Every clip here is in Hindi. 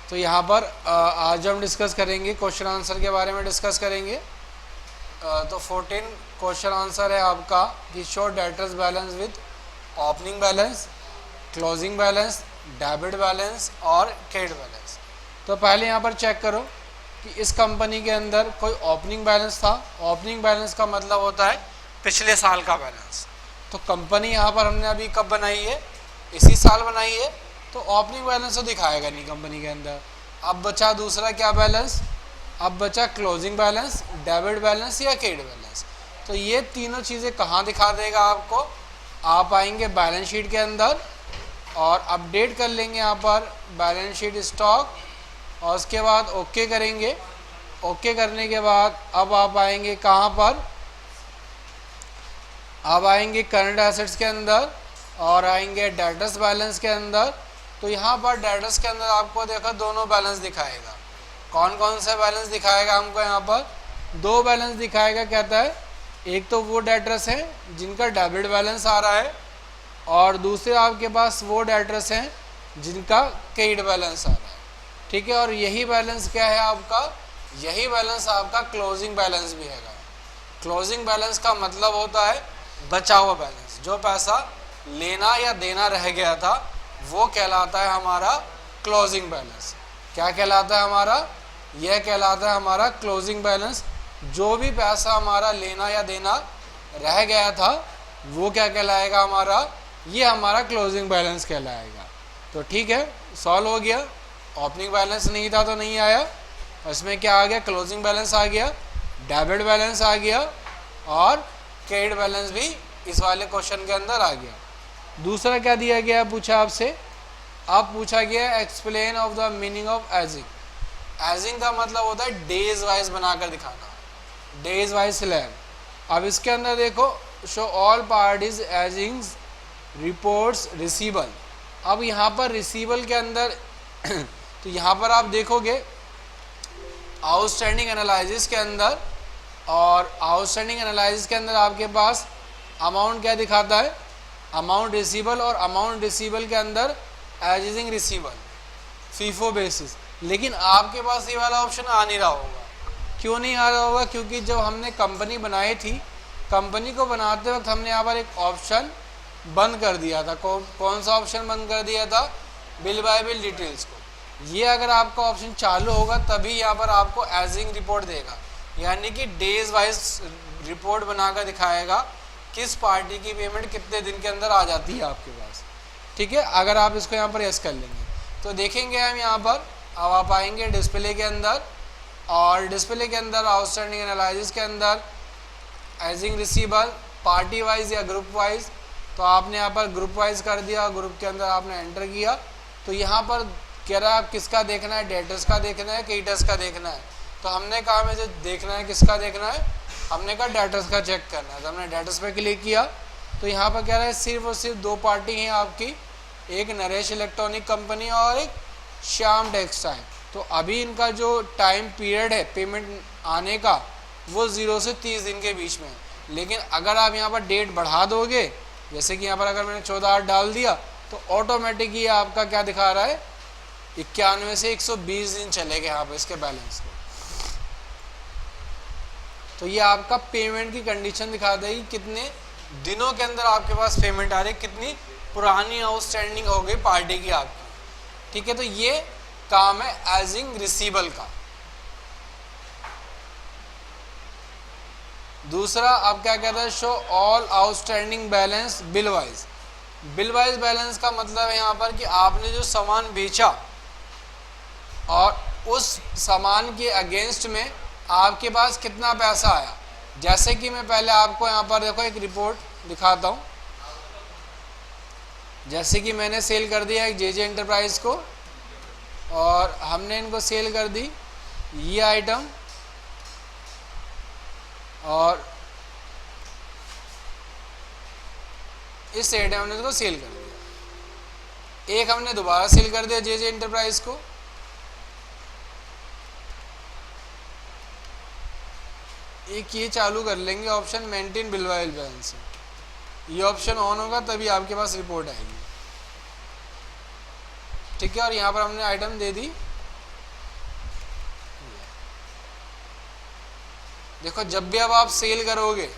तो यहाँ पर आज हम डिस्कस करेंगे क्वेश्चन आंसर के बारे में डिस्कस करेंगे। तो 14 क्वेश्चन आंसर है आपका कि show debtors balance with opening balance, closing balance, debit balance और क्रेडिट बैलेंस। तो पहले यहाँ पर चेक करो कि इस कंपनी के अंदर कोई ओपनिंग बैलेंस था। ओपनिंग बैलेंस का मतलब होता है पिछले साल का बैलेंस। तो कंपनी यहाँ पर हमने अभी कब बनाई है, इसी साल बनाई है, तो ओपनिंग बैलेंस तो दिखाएगा नहीं कंपनी के अंदर। अब बचा दूसरा क्या बैलेंस, अब बचा क्लोजिंग बैलेंस, डेबिट बैलेंस या क्रेडिट बैलेंस। तो ये तीनों चीज़ें कहाँ दिखा देगा आपको, आप आएंगे बैलेंस शीट के अंदर और अपडेट कर लेंगे यहाँ पर बैलेंस शीट स्टॉक और उसके बाद ओके करेंगे। ओके करने के बाद अब आप आएंगे कहाँ पर, अब आएंगे करंट एसेट्स के अंदर और आएंगे डेटर्स बैलेंस के अंदर। तो यहाँ पर डेटर्स के अंदर आपको देखो दोनों बैलेंस दिखाएगा। कौन कौन से बैलेंस दिखाएगा हमको, यहाँ पर दो बैलेंस दिखाएगा। कहता है एक तो वो डेटर्स हैं जिनका डेबिट बैलेंस आ रहा है और दूसरे आपके पास वो डेटर्स हैं जिनका क्रेडिट बैलेंस आ रहा है। ठीक है, और यही बैलेंस क्या है आपका, यही बैलेंस आपका क्लोजिंग बैलेंस भी है। क्लोजिंग बैलेंस का मतलब होता है बचा हुआ बैलेंस, जो पैसा लेना या देना रह गया था वो कहलाता है हमारा क्लोजिंग बैलेंस। क्या कहलाता है हमारा, यह कहलाता है हमारा क्लोजिंग बैलेंस। जो भी पैसा हमारा लेना या देना रह गया था वो क्या कहलाएगा हमारा, ये हमारा क्लोजिंग बैलेंस कहलाएगा। तो ठीक है, सॉल्व हो गया। ओपनिंग बैलेंस नहीं था तो नहीं आया, इसमें क्या आ गया, क्लोजिंग बैलेंस आ गया, डेबिट बैलेंस आ गया और क्रेडिट बैलेंस भी इस वाले क्वेश्चन के अंदर आ गया। दूसरा क्या दिया गया, पूछा आपसे, अब पूछा गया explain of the meaning of ageing. Ageing का मतलब होता है डेज वाइज बनाकर दिखाना, डेज वाइज स्लैब। अब इसके अंदर देखो show all parties ageing reports receivable. अब यहाँ पर रिसीबल के अंदर तो यहाँ पर आप देखोगे आउटस्टैंडिंग एनालिसिस के अंदर, और आउटस्टैंडिंग एनालिसिस के अंदर आपके पास अमाउंट क्या दिखाता है, अमाउंट रिसीबल, और अमाउंट रिसीबल के अंदर एजिंग रिसीबल फीफो बेसिस। लेकिन आपके पास ये वाला ऑप्शन आ नहीं रहा होगा। क्यों नहीं आ रहा होगा, क्योंकि जब हमने कंपनी बनाई थी, कंपनी को बनाते वक्त हमने यहाँ पर एक ऑप्शन बंद कर दिया था। कौन सा ऑप्शन बंद कर दिया था, बिल बाय बिल डिटेल्स को। ये अगर आपका ऑप्शन चालू होगा तभी यहाँ पर आपको एजिंग रिपोर्ट देगा, यानी कि डेज वाइज रिपोर्ट बनाकर दिखाएगा किस पार्टी की पेमेंट कितने दिन के अंदर आ जाती है आपके पास। ठीक है, अगर आप इसको यहाँ पर यस कर लेंगे तो देखेंगे हम यहाँ पर। अब आप आएंगे डिस्प्ले के अंदर और डिस्प्ले के अंदर आउटस्टैंडिंग एनालिसिस के अंदर एजिंग रिसीबल पार्टी वाइज या ग्रुप वाइज। तो आपने यहाँ पर ग्रुप वाइज कर दिया, ग्रुप के अंदर आपने एंटर किया। तो यहाँ पर कह रहा है आप किसका देखना है, डेटर्स का देखना है, क्रेडिटर्स का देखना है। तो हमने कहा मुझे देखना है किसका देखना है, हमने कहा डेटर्स का चेक करना है। तो हमने डेटर्स पे क्लिक किया। तो यहाँ पर कह रहा है सिर्फ और सिर्फ दो पार्टी हैं आपकी, एक नरेश इलेक्ट्रॉनिक कंपनी और एक श्याम टेक्सटाइल। तो अभी इनका जो टाइम पीरियड है पेमेंट आने का वो 0 से 30 दिन के बीच में है। लेकिन अगर आप यहाँ पर डेट बढ़ा दोगे, जैसे कि यहाँ पर अगर मैंने 14/8 डाल दिया तो ऑटोमेटिक ये आपका क्या दिखा रहा है, 91 से 120 दिन चले गए यहाँ पर इसके बैलेंस को। तो ये आपका पेमेंट की कंडीशन दिखा देगी कितने दिनों के अंदर आपके पास पेमेंट आ रही है, कितनी पुरानी आउटस्टैंडिंग हो गई पार्टी की आपकी। ठीक है, तो ये काम है एजिंग रिसीबल का। दूसरा अब क्या कहता है, show all outstanding balance bill wise. Bill wise balance का मतलब है यहाँ पर कि आपने जो सामान बेचा और उस सामान के अगेंस्ट में आपके पास कितना पैसा आया। जैसे कि मैं पहले आपको यहाँ पर देखो एक रिपोर्ट दिखाता हूँ। जैसे कि मैंने सेल कर दिया एक जेजे एंटरप्राइज को और हमने इनको सेल कर दी ये आइटम, और इस आइटम हमने इसको सेल कर दिया। एक हमने दोबारा सेल कर दिया जेजे एंटरप्राइज को। एक ये चालू कर लेंगे option maintain bill bye bill balance. ये ऑप्शन ऑन होगा तभी आपके पास रिपोर्ट आएगी। ठीक है, और यहाँ पर हमने आइटम दे दी देखो जब भी अब आप सेल करोगे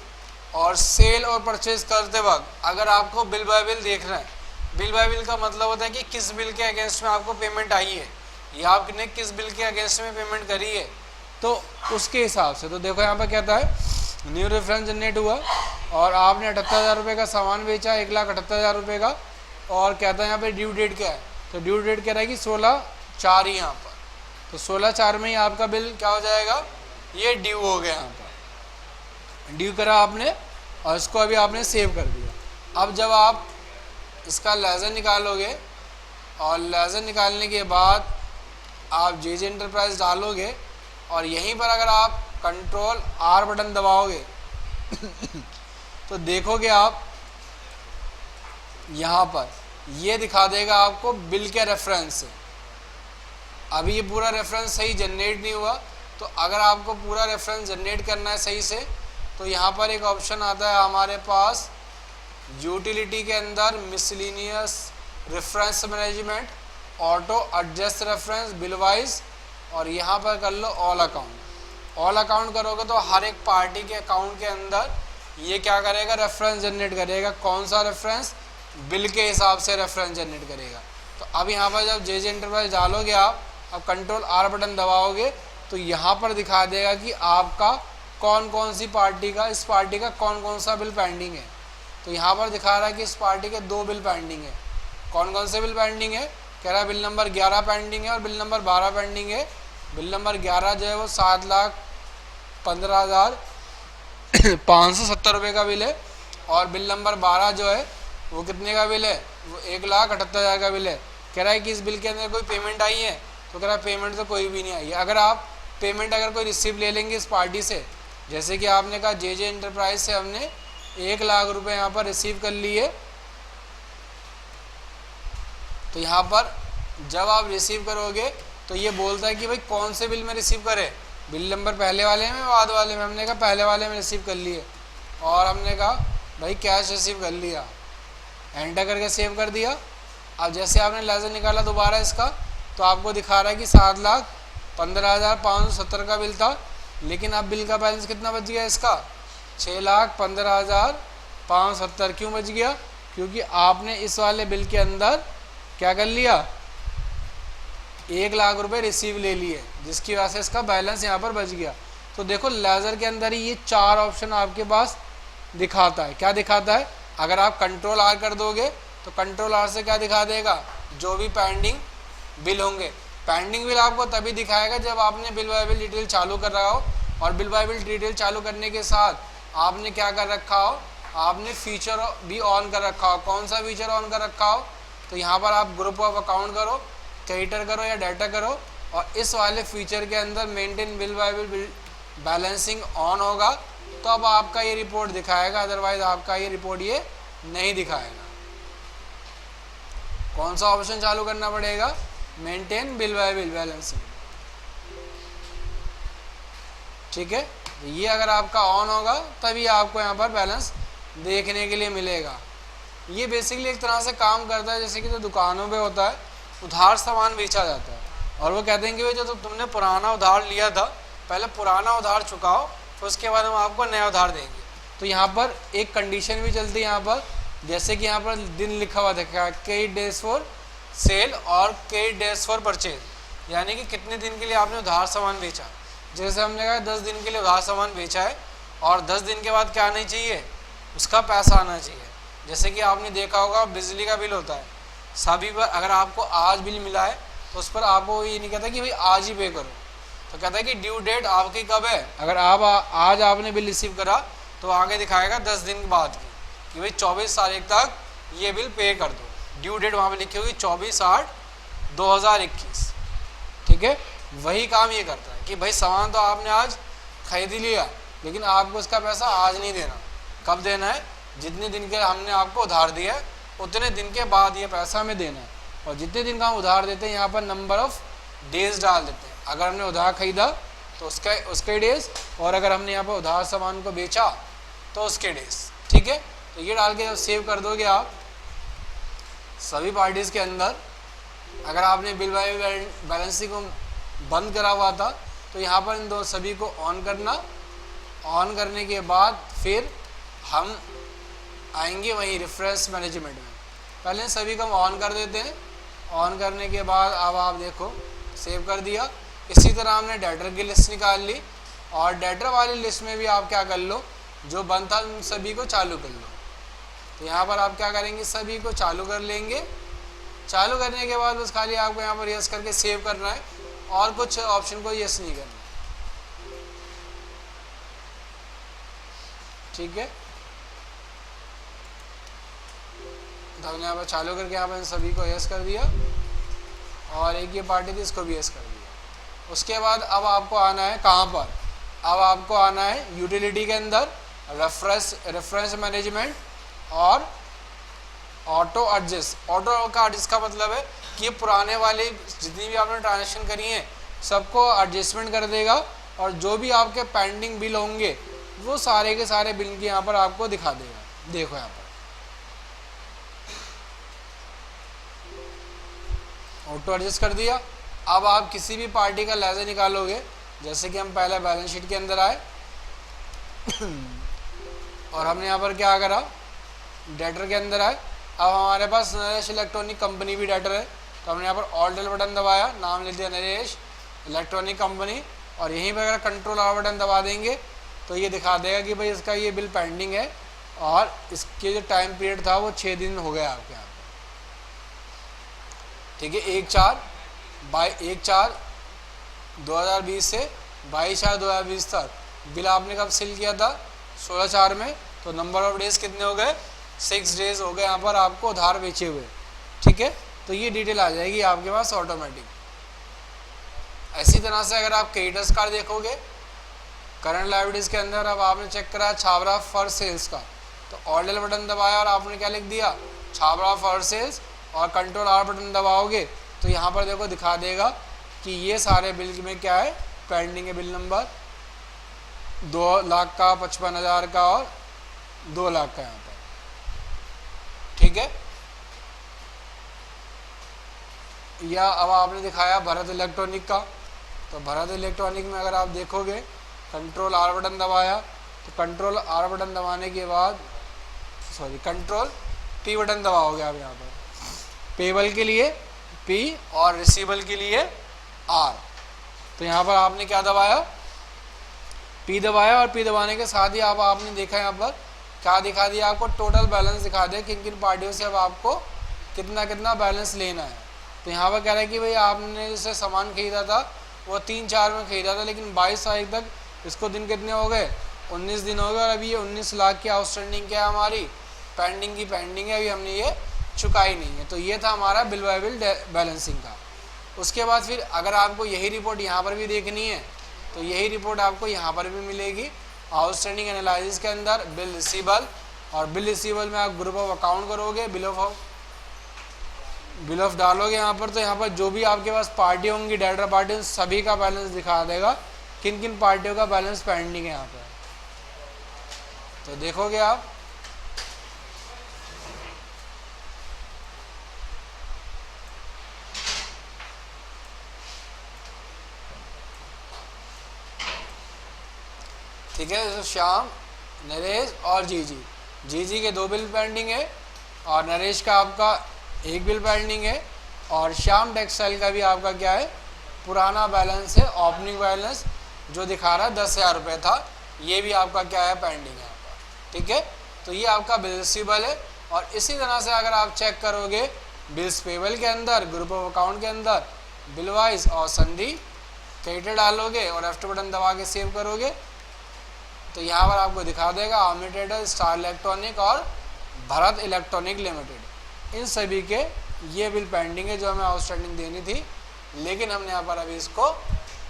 और सेल और परचेज करते वक्त अगर आपको बिल बाय बिल देखना है, बिल बाय बिल का मतलब होता है कि किस बिल के अगेंस्ट में आपको पेमेंट आई है या आपने किस बिल के अगेंस्ट में पेमेंट करी है, तो उसके हिसाब से। तो देखो यहाँ पर कहता है न्यू रेफरेंस जनरेट हुआ और आपने 78,000 रुपये का सामान बेचा, 1,78,000 रुपये का, और कहता है यहाँ पे ड्यू डेट क्या है, तो ड्यू डेट कह रहा है कि 16/4 ही यहाँ पर, तो 16/4 में ही आपका बिल क्या हो जाएगा, ये ड्यू हो गया। यहाँ पर ड्यू करा आपने और इसको अभी आपने सेव कर दिया। अब जब आप इसका लेजर निकालोगे और लेजर निकालने के बाद आप जेजे एंटरप्राइज डालोगे और यहीं पर अगर आप कंट्रोल आर बटन दबाओगे तो देखोगे आप यहाँ पर ये दिखा देगा आपको बिल के रेफरेंस। अभी ये पूरा रेफरेंस सही जनरेट नहीं हुआ, तो अगर आपको पूरा रेफरेंस जनरेट करना है सही से, तो यहाँ पर एक ऑप्शन आता है हमारे पास यूटिलिटी के अंदर miscellaneous reference management, auto adjust reference bill wise, और यहाँ पर कर लो ऑल अकाउंट। ऑल अकाउंट करोगे तो हर एक पार्टी के अकाउंट के अंदर ये क्या करेगा, रेफरेंस जनरेट करेगा। कौन सा रेफरेंस, बिल के हिसाब से रेफरेंस जनरेट करेगा। तो अब यहाँ पर जब जेजे एंटरप्राइज डालोगे आप, अब कंट्रोल आर बटन दबाओगे तो यहाँ पर दिखा देगा कि आपका कौन कौन सी पार्टी का, इस पार्टी का कौन कौन सा बिल पेंडिंग है। तो यहाँ पर दिखा रहा है कि इस पार्टी के 2 बिल पेंडिंग है। कौन कौन से बिल पेंडिंग है, कह रहा है बिल नंबर 11 पेंडिंग है और बिल नंबर 12 पेंडिंग है। बिल नंबर 11 जो है वो 7,15,570 रुपये का बिल है, और बिल नंबर 12 जो है वो कितने का बिल है, वो 1,78,000 का बिल है। कह रहा है कि इस बिल के अंदर कोई पेमेंट आई है, तो कह रहा है पेमेंट तो कोई भी नहीं आई है। अगर आप पेमेंट अगर कोई रिसीव ले लेंगे इस पार्टी से, जैसे कि आपने कहा जेजे एंटरप्राइज से हमने 1,00,000 रुपये यहाँ पर रिसीव कर लिए, तो यहाँ पर जब आप रिसीव करोगे तो ये बोलता है कि भाई कौन से बिल में रिसीव करे, बिल नंबर पहले वाले में बाद वाले में। हमने कहा पहले वाले में रिसीव कर लिए, और हमने कहा भाई कैश रिसीव कर लिया, एंटर करके सेव कर दिया। अब जैसे आपने लेजर निकाला दोबारा इसका, तो आपको दिखा रहा है कि 7,15,570 का बिल था, लेकिन अब बिल का बैलेंस कितना बच गया इसका, 6,15,570। क्यों बच गया, क्योंकि आपने इस वाले बिल के अंदर क्या कर लिया, 1,00,000 रुपये रिसीव ले लिए, जिसकी वजह से इसका बैलेंस यहाँ पर बच गया। तो देखो लेजर के अंदर ही ये 4 ऑप्शन आपके पास दिखाता है। क्या दिखाता है, अगर आप कंट्रोल आर कर दोगे तो कंट्रोल आर से क्या दिखा देगा, जो भी पेंडिंग बिल होंगे। पेंडिंग बिल आपको तभी दिखाएगा जब आपने बिल बाय बिल डिटेल चालू कर रहा हो, और बिल बाय बिल डिटेल चालू करने के साथ आपने क्या कर रखा हो, आपने फीचर भी ऑन कर रखा हो। कौन सा फीचर ऑन कर रखा हो, तो यहाँ पर आप ग्रुप ऑफ अकाउंट करो, क्रेडिटर करो या डाटा करो, और इस वाले फीचर के अंदर maintain bill bye bill balancing on होगा, तो अब आपका ये रिपोर्ट दिखाएगा, अदरवाइज आपका ये रिपोर्ट ये नहीं दिखाएगा। कौन सा ऑप्शन चालू करना पड़ेगा, maintain bill bye bill balancing. ठीक है, ये अगर आपका ऑन होगा तभी आपको यहाँ पर बैलेंस देखने के लिए मिलेगा। ये बेसिकली एक तरह से काम करता है जैसे कि जो दुकानों पे होता है, उधार सामान बेचा जाता है, और वो कहते हैं कि भाई जो तुमने पुराना उधार लिया था, पहले पुराना उधार चुकाओ, फिर उसके बाद हम आपको नया उधार देंगे। तो यहाँ पर एक कंडीशन भी चलती है यहाँ पर, जैसे कि यहाँ पर दिन लिखा हुआ था, कई डेज फॉर सेल और कई डेज फॉर परचेज, यानी कि कितने दिन के लिए आपने उधार सामान बेचा। जैसे हमने कहा 10 दिन के लिए उधार सामान बेचा है, और 10 दिन के बाद क्या आना चाहिए, उसका पैसा आना चाहिए। जैसे कि आपने देखा होगा बिजली का बिल होता है, सभी पर अगर आपको आज बिल मिला है तो उस पर आपको ये नहीं कहता कि भाई आज ही पे करो, तो कहता है कि ड्यू डेट आपकी कब है। अगर आप आज आपने बिल रिसीव करा तो आगे दिखाएगा 10 दिन बाद की, कि भाई 24 तारीख तक ये बिल पे कर दो। ड्यू डेट वहाँ पर लिखी होगी 24/8/2021। ठीक है, वही काम ये करता है कि भाई सामान तो आपने आज खरीद लिया, लेकिन आपको उसका पैसा आज नहीं देना। कब देना है, जितने दिन के हमने आपको उधार दिया है उतने दिन के बाद ये पैसा हमें देना है। और जितने दिन का हम उधार देते हैं यहाँ पर नंबर ऑफ डेज डाल देते हैं। अगर हमने उधार खरीदा तो उसके डेज, और अगर हमने यहाँ पर उधार सामान को बेचा तो उसके डेज। ठीक है, तो ये डाल के जब सेव कर दोगे आप सभी पार्टीज़ के अंदर, अगर आपने बिल बाय बैलेंसिंग को बंद करा हुआ था तो यहाँ पर इन दो सभी को ऑन करना, ऑन करने के बाद फिर हम आएंगे वहीं रेफरेंस मैनेजमेंट में। पहले सभी को हम ऑन कर देते हैं। ऑन करने के बाद अब आप देखो सेव कर दिया। इसी तरह हमने डेटर की लिस्ट निकाल ली और डेटर वाली लिस्ट में भी आप क्या कर लो, जो बंद था उन सभी को चालू कर लो। तो यहाँ पर आप क्या करेंगे, सभी को चालू कर लेंगे। चालू करने के बाद बस खाली आपको यहाँ पर यस करके सेव करना है और कुछ ऑप्शन को यस नहीं करना, ठीक है। तो हमने यहाँ पर चालू करके यहाँ पर सभी को यस कर दिया और एक ये पार्टी थी इसको भी यस कर दिया। उसके बाद अब आपको आना है कहाँ पर, अब आपको आना है यूटिलिटी के अंदर रेफरेंस मैनेजमेंट और ऑटो एडजस्ट। ऑटो का एडजस्ट का मतलब है कि पुराने वाले जितनी भी आपने ट्रांजेक्शन करी हैं सबको एडजस्टमेंट कर देगा और जो भी आपके पेंडिंग बिल होंगे वो सारे के सारे बिल की यहाँ पर आपको दिखा देगा। देखो यहाँ पर ऑटो एडजस्ट कर दिया। अब आप किसी भी पार्टी का लेजर निकालोगे, जैसे कि हम पहले बैलेंस शीट के अंदर आए और हमने यहाँ पर क्या करा, डेटर के अंदर आए। अब हमारे पास नरेश इलेक्ट्रॉनिक कंपनी भी डेटर है, तो हमने यहाँ पर ऑल डेल बटन दबाया, नाम लिख दिया नरेश इलेक्ट्रॉनिक कंपनी और यहीं पर अगर कंट्रोल आर बटन दबा देंगे तो ये दिखा देगा कि भाई इसका ये बिल पेंडिंग है और इसके जो टाइम पीरियड था वो 6 दिन हो गया आपके यहाँ पर, ठीक है। 1/4/2020 से 22/4/2020 तक बिल आपने कब सेल किया था, 16/4 में। तो नंबर ऑफ डेज कितने हो गए, 6 डेज हो गए यहाँ पर आपको उधार बेचे हुए, ठीक है। तो ये डिटेल आ जाएगी आपके पास ऑटोमेटिक। इसी तरह से अगर आप क्रेडिटर्स कार्ड देखोगे करंट लायबिलिटीज के अंदर, अब आपने चेक करा छाबरा फॉर सेल्स का, तो ऑल डेल बटन दबाया और आपने क्या लिख दिया, छाबरा फॉर सेल्स और कंट्रोल आर बटन दबाओगे तो यहाँ पर देखो दिखा देगा कि ये सारे बिल में क्या है, पेंडिंग है। बिल नंबर 2 लाख का, 55,000 का और 2 लाख का यहाँ पर, ठीक है। या अब आपने दिखाया भरत इलेक्ट्रॉनिक का, तो भरत इलेक्ट्रॉनिक में अगर आप देखोगे कंट्रोल आर बटन दबाया, तो कंट्रोल आर बटन दबाने के बाद कंट्रोल पी बटन दबाओगे आप यहाँ पर, पेबल के लिए पी और रिसीवेबल के लिए आर। तो यहाँ पर आपने क्या दबाया, पी दबाया और पी दबाने के साथ ही आपने देखा यहाँ पर क्या दिखा दिया, आपको टोटल बैलेंस दिखा दिया किन किन पार्टियों से अब आपको कितना कितना बैलेंस लेना है। तो यहाँ पर कह रहा है कि भाई आपने जैसे सामान खरीदा था वो 3-4 में खरीदा था, लेकिन 22 तारीख तक इसको दिन कितने हो गए, 19 दिन हो गए और अभी ये 19 लाख की आउटस्टैंडिंग क्या है हमारी, पेंडिंग की पेंडिंग है, अभी हमने ये चुकाई नहीं है। तो ये था हमारा बिल बाय बिल बैलेंसिंग का। उसके बाद फिर अगर आपको यही रिपोर्ट यहाँ पर भी देखनी है तो यही रिपोर्ट आपको यहाँ पर भी मिलेगी आउटस्टैंडिंग एनालिसिस के अंदर, बिल रिसीवेबल। और बिल रिसीवेबल में आप ग्रुप ऑफ अकाउंट करोगे, बिल ऑफ डालोगे यहाँ पर, तो यहाँ पर जो भी आपके पास पार्टी होंगी डेटर पार्टी सभी का बैलेंस दिखा देगा किन किन पार्टियों का बैलेंस पेंडिंग है यहाँ पर। तो देखोगे आप ठीक है। तो श्याम, नरेश और जीजी के 2 बिल पेंडिंग है और नरेश का आपका 1 बिल पेंडिंग है और श्याम टेक्सटाइल का भी आपका क्या है, पुराना बैलेंस है, ओपनिंग बैलेंस जो दिखा रहा है 10,000 रुपये था, ये भी आपका क्या है, पेंडिंग है आपका, ठीक है। तो ये आपका बिल रिसीवेबल है। और इसी तरह से अगर आप चेक करोगे बिल्स पेबल के अंदर, ग्रुप ऑफ अकाउंट के अंदर बिल वाइज और संधि क्रेडिट डालोगे और F2 बटन दबा के सेव करोगे तो यहाँ पर आपको दिखा देगा आर्मी ट्रेडर, स्टार इलेक्ट्रॉनिक और भारत इलेक्ट्रॉनिक लिमिटेड, इन सभी के ये बिल पेंडिंग है जो हमें आउटस्टैंडिंग देनी थी, लेकिन हमने यहाँ पर अभी इसको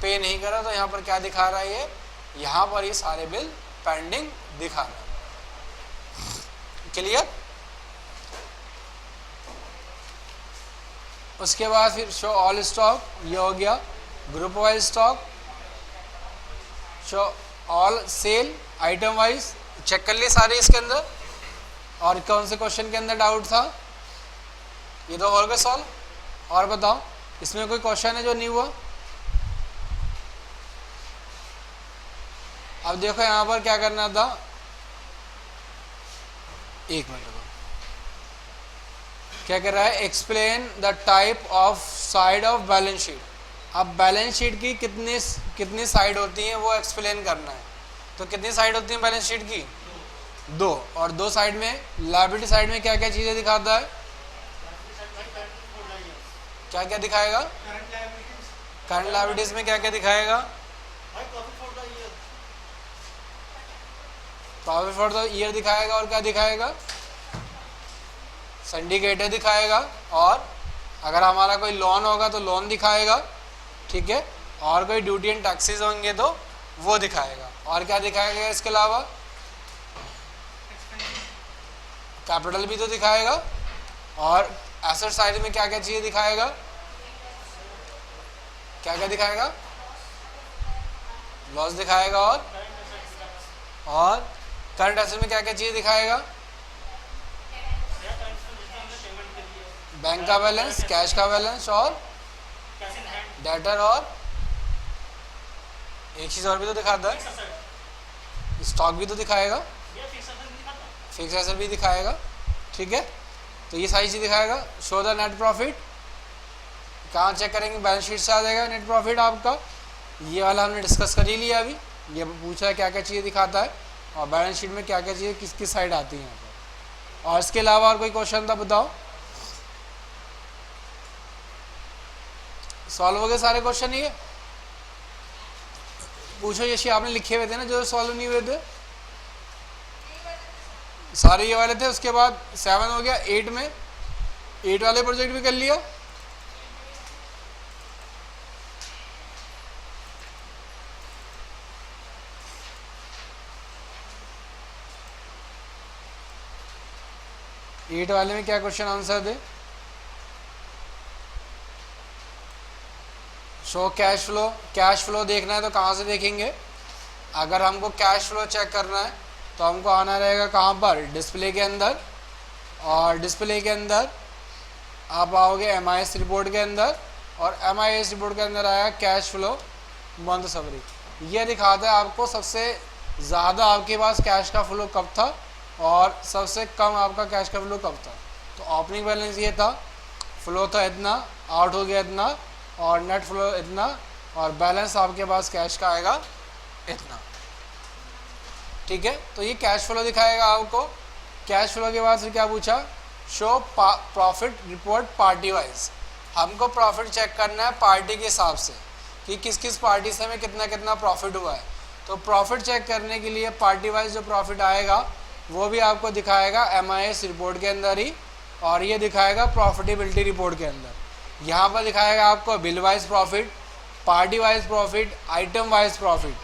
पे नहीं करा। तो यहाँ पर क्या दिखा रहा है, ये यहाँ पर ये सारे बिल पेंडिंग दिखा रहा है। क्लियर। उसके बाद फिर शो ऑल स्टॉक, ये हो गया group wise stock, show all sale item wise, check कर लिए सारे इसके अंदर। और कौन से क्वेश्चन के अंदर डाउट था, ये तो हो गया सॉल्व। और बताओ इसमें कोई क्वेश्चन है जो नहीं हुआ, अब देखो यहाँ पर क्या करना था, एक मिनट रुको, क्या कर रहा है, explain the type of side of balance sheet. अब बैलेंस शीट की कितनी कितनी साइड होती हैं वो एक्सप्लेन करना है। तो कितनी साइड होती हैं बैलेंस शीट की, दो, और दो साइड में लायबिलिटी साइड में क्या क्या चीज़ें दिखाता है, क्या क्या दिखाएगा, करंट लायबिलिटीज में क्या क्या दिखाएगा, प्रॉफिट फॉर द ईयर दिखाएगा, और क्या दिखाएगा, सिंडिकेटर दिखाएगा, और अगर हमारा कोई लोन होगा तो लोन दिखाएगा, ठीक है, और कोई ड्यूटी एंड टैक्सेस होंगे तो वो दिखाएगा, और क्या दिखाएगा इसके अलावा, कैपिटल भी तो दिखाएगा, और एसेट साइड में क्या क्या चीज़ें दिखाएगा, क्या क्या दिखाएगा, लॉस दिखाएगा, और करंट एसेट में क्या क्या चीज़ें दिखाएगा, बैंक का बैलेंस, कैश का बैलेंस, और डेटर, और एक चीज़ और भी तो दिखाता है, स्टॉक भी तो दिखाएगा, फिक्स एसेट भी दिखाएगा, ठीक है। तो ये सारी चीज़ दिखाएगा। शो द नेट प्रॉफिट, कहाँ चेक करेंगे, बैलेंस शीट से आ जाएगा नेट प्रॉफिट आपका, ये वाला हमने डिस्कस कर ही लिया अभी। ये पूछा है क्या क्या चीज़ें दिखाता है, और बैलेंस शीट में क्या क्या चीज़ें किस किस साइड आती हैं यहाँ पर। और इसके अलावा और कोई क्वेश्चन था, बताओ, सॉल्व हो गए सारे क्वेश्चन? ये पूछो, यशी आपने लिखे हुए थे ना जो सॉल्व नहीं हुए थे, सारे ये वाले थे। उसके बाद 7 हो गया, 8 में 8 वाले प्रोजेक्ट भी कर लिया। एट वाले में क्या क्वेश्चन आंसर थे, show cash flow. Cash flow देखना है तो कहाँ से देखेंगे, अगर हमको कैश फ्लो चेक करना है तो हमको आना रहेगा कहाँ पर, डिस्प्ले के अंदर, और डिस्प्ले के अंदर आप आओगे MIS रिपोर्ट के अंदर, और MIS रिपोर्ट के अंदर आया कैश फ्लो मंथ समरी। ये दिखाता है आपको सबसे ज़्यादा आपके पास कैश का फ्लो कब था और सबसे कम आपका कैश का फ्लो कब था। तो ओपनिंग बैलेंस ये था, फ्लो था इतना, आउट हो गया इतना, और नेट फ्लो इतना, और बैलेंस आपके पास कैश का आएगा इतना, ठीक है। तो ये कैश फ्लो दिखाएगा आपको। कैश फ्लो के बाद फिर क्या पूछा, show profit report party wise. हमको प्रॉफिट चेक करना है पार्टी के हिसाब से कि किस किस पार्टी से हमें कितना कितना प्रॉफिट हुआ है। तो प्रॉफिट चेक करने के लिए पार्टी वाइज जो प्रॉफिट आएगा वो भी आपको दिखाएगा MIS रिपोर्ट के अंदर ही, और ये दिखाएगा प्रॉफिटेबिलिटी रिपोर्ट के अंदर। यहाँ पर दिखाएगा आपको bill wise profit, party wise profit, item wise profit,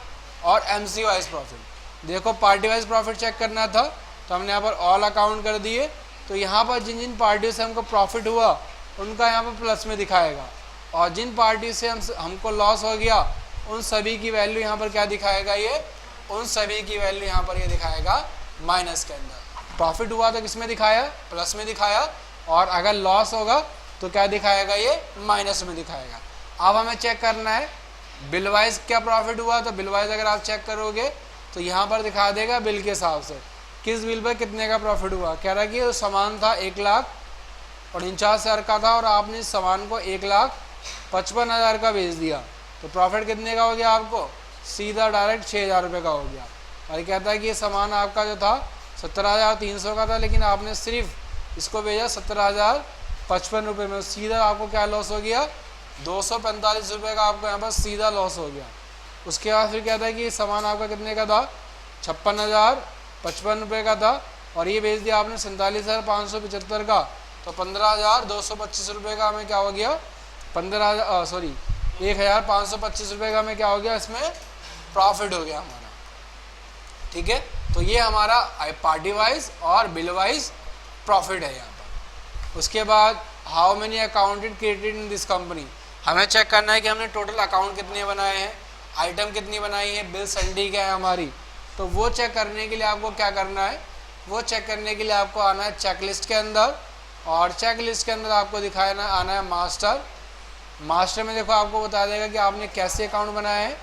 और MC वाइज प्रॉफिट। देखो पार्टी वाइज प्रॉफिट चेक करना था तो हमने यहाँ पर ऑल अकाउंट कर दिए। तो यहाँ पर जिन जिन पार्टियों से हमको प्रॉफिट हुआ उनका यहाँ पर प्लस में दिखाएगा, और जिन पार्टी से हमको लॉस हो गया उन सभी की वैल्यू यहाँ पर क्या दिखाएगा, ये उन सभी की वैल्यू यहाँ पर ये दिखाएगा माइनस के अंदर। प्रॉफिट हुआ तो किस में दिखाया, प्लस में दिखाया, और अगर लॉस होगा तो क्या दिखाएगा, ये माइनस में दिखाएगा। अब हमें चेक करना है बिल वाइज क्या प्रॉफिट हुआ। तो बिल वाइज अगर आप चेक करोगे तो यहाँ पर दिखा देगा बिल के हिसाब से किस बिल पर कितने का प्रॉफिट हुआ। कह रहा है कि सामान था 1,49,000 का था और आपने इस सामान को 1,55,000 का बेच दिया, तो प्रॉफिट कितने का हो गया आपको, सीधा डायरेक्ट 6,000 रुपये का हो गया। और कहता है कि ये सामान आपका जो था 17,300 का था, लेकिन आपने सिर्फ इसको भेजा 17,055 रुपये में, सीधा आपको क्या लॉस हो गया, 245 रुपये का आपको यहाँ पर सीधा लॉस हो गया। उसके बाद फिर कहता है कि ये सामान आपका कितने का था, 56,055 रुपये का था, और ये बेच दिया आपने 47,575 का, तो 15,225 रुपये का हमें क्या हो गया, 1,525 रुपये का हमें क्या हो गया, इसमें प्रॉफिट हो गया हमारा, ठीक है। तो ये हमारा पार्टी वाइज और बिल वाइज प्रॉफिट है यहाँ पर। उसके बाद how many accounted created in this company, हमें चेक करना है कि हमने टोटल अकाउंट कितने बनाए हैं, आइटम कितनी बनाई है, बिल संडी क्या है हमारी। तो वो चेक करने के लिए आपको क्या करना है, वो चेक करने के लिए आपको आना है चेकलिस्ट के अंदर, और चेकलिस्ट के अंदर आपको दिखाना आना है मास्टर। मास्टर में देखो आपको बता देगा कि आपने कैसे अकाउंट बनाए हैं,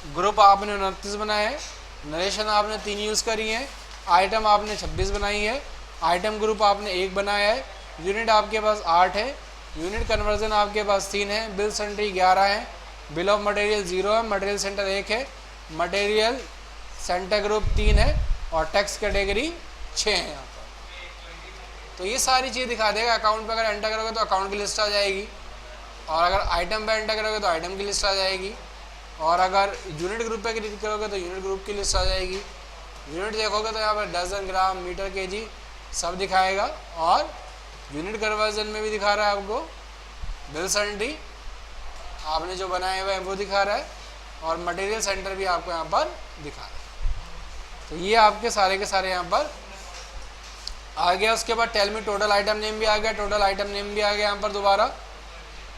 ग्रुप आपने 29 बनाए हैं, नरेशन आपने 3 यूज़ करी है, आइटम आपने 26 बनाई है, आइटम ग्रुप आपने 1 बनाया है, यूनिट आपके पास 8 है, यूनिट कन्वर्जन आपके पास 3 है, बिल सेंट्री 11 है, बिल ऑफ मटेरियल 0 है, मटेरियल सेंटर 1 है, मटेरियल सेंटर ग्रुप 3 है और टैक्स कैटेगरी 6 है यहाँ पर। तो ये सारी चीज़ दिखा देगा। अकाउंट पे अगर एंटर करोगे तो अकाउंट की लिस्ट आ जाएगी, और अगर आइटम पे एंटर करोगे तो आइटम की लिस्ट आ जाएगी, और अगर यूनिट ग्रुप पे क्लिक करोगे तो यूनिट ग्रुप की लिस्ट आ जाएगी। यूनिट देखोगे तो यहाँ पर डजन, ग्राम, मीटर, केजी सब दिखाएगा, और यूनिट कन्वर्जन में भी दिखा रहा है आपको, बिल सेंट्री आपने जो बनाए हुए हैं वो दिखा रहा है, और मटेरियल सेंटर भी आपको यहाँ पर दिखा रहा है। तो ये आपके सारे के सारे यहाँ पर आ गया। उसके बाद tell me total item name भी आ गया, टोटल आइटम नेम भी आ गया यहाँ पर दोबारा।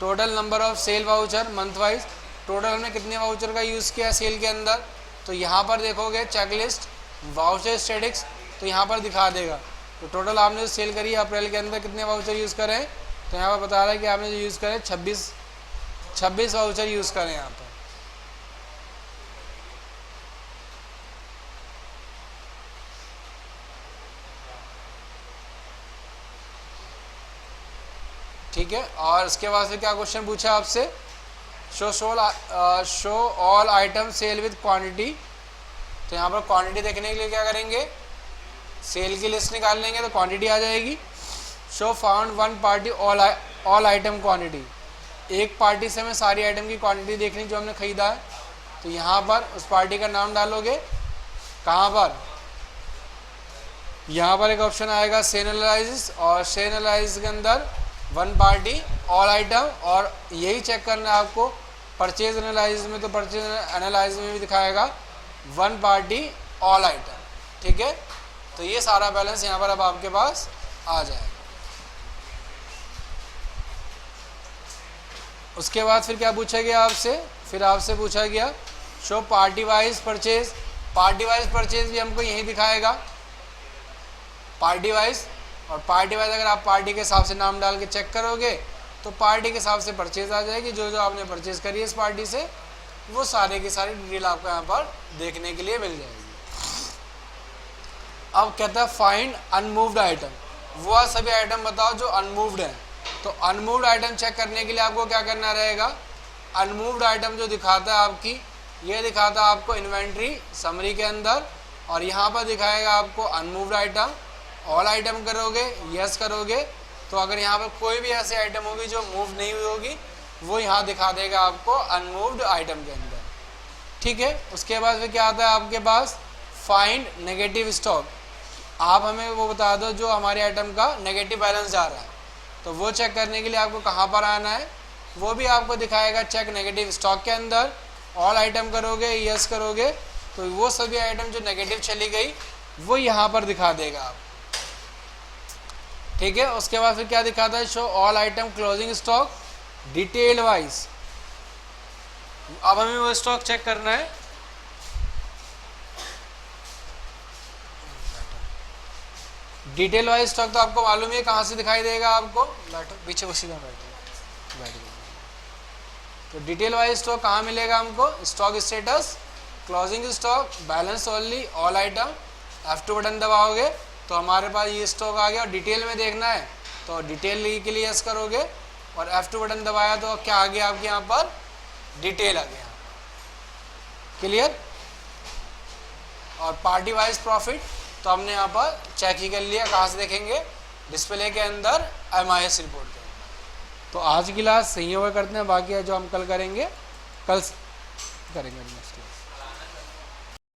Total number of cell voucher month wise, total हमने कितने वाउचर का यूज़ किया सेल के अंदर, तो यहाँ पर देखोगे चेकलिस्ट वाउचर स्टेटिक्स, तो यहाँ पर दिखा देगा। तो टोटल आपने जो सेल करी है अप्रैल के अंदर कितने वाउचर यूज़ करें, तो यहाँ पर बता रहा है कि आपने जो यूज़ करें 26 वाउचर यूज़ करें यहाँ पर। ठीक है, और इसके बाद फिर क्या क्वेश्चन पूछा आपसे, show all item sale with quantity. तो यहाँ पर क्वांटिटी देखने के लिए क्या करेंगे, सेल की लिस्ट निकाल लेंगे तो क्वांटिटी आ जाएगी। Show found one party all item quantity, एक पार्टी से हमें सारी आइटम की क्वांटिटी देखनी जो हमने खरीदा है। तो यहाँ पर उस पार्टी का नाम डालोगे, कहाँ पर, यहाँ पर एक ऑप्शन आएगा से एनालिसिस, और से एनालिसिस के अंदर वन पार्टी ऑल आइटम, और यही चेक करना है आपको परचेज एनालिसिस में, तो परचेज एनालिसिस में भी दिखाएगा वन पार्टी ऑल आइटम। ठीक है, तो ये सारा बैलेंस यहाँ पर अब आपके पास आ जाएगा। उसके बाद फिर क्या पूछा गया आपसे, फिर आपसे पूछा गया show party wise purchase. Party wise purchase भी हमको यही दिखाएगा, पार्टी वाइज, और पार्टी वाइज अगर आप पार्टी के हिसाब से नाम डाल के चेक करोगे तो पार्टी के हिसाब से परचेज आ जाएगी। जो जो आपने परचेज करी है इस पार्टी से वो सारे की सारी डिटेल आपको यहाँ पर देखने के लिए मिल जाएगी। अब कहता है फाइंड अनमूव्ड आइटम, वो सभी आइटम बताओ जो अनमूव्ड हैं। तो अनमूव्ड आइटम चेक करने के लिए आपको क्या करना रहेगा, अनमूव्ड आइटम जो दिखाता है आपकी, ये दिखाता है आपको इन्वेंट्री समरी के अंदर, और यहाँ पर दिखाएगा आपको अनमूव्ड आइटम। ऑल आइटम करोगे, यस करोगे, तो अगर यहाँ पर कोई भी ऐसी आइटम होगी जो मूव नहीं हुई होगी वो यहाँ दिखा देगा आपको अनमूव्ड आइटम के अंदर। ठीक है, उसके बाद फिर क्या आता है आपके पास, फाइंड नेगेटिव स्टॉक। आप हमें वो बता दो जो हमारे आइटम का नेगेटिव बैलेंस जा रहा है, तो वो चेक करने के लिए आपको कहाँ पर आना है, वो भी आपको दिखाएगा चेक नेगेटिव स्टॉक के अंदर। ऑल आइटम करोगे, यस करोगे, तो वो सभी आइटम जो नेगेटिव चली गई वो यहाँ पर दिखा देगा आप। ठीक है, उसके बाद फिर क्या दिखाता है, show all item closing stock detail wise. अब हमें वो स्टॉक चेक करना है, डिटेल वाइज स्टॉक तो आपको मालूम है कहाँ से दिखाई देगा आपको, बैठो पीछे वो सीधा बैठो। तो डिटेल वाइज स्टॉक कहाँ मिलेगा हमको, stock status, closing stock, balance only, all item. F2 button दबाओगे तो हमारे पास ये स्टॉक आ गया। और डिटेल में देखना है तो डिटेल के लिए यस करोगे, और F2 बटन दबाया तो क्या आ गया आपके यहाँ पर, डिटेल आ गया। क्लियर। और पार्टी वाइज प्रॉफिट तो हमने यहाँ पर चेक ही कर लिया, कहाँ से देखेंगे, डिस्प्ले के अंदर MIS रिपोर्ट के अंदर। तो आज की क्लास सही होगा करते हैं, बाकी जो हम कल करेंगे कल करेंगे नेक्स्ट क्लास।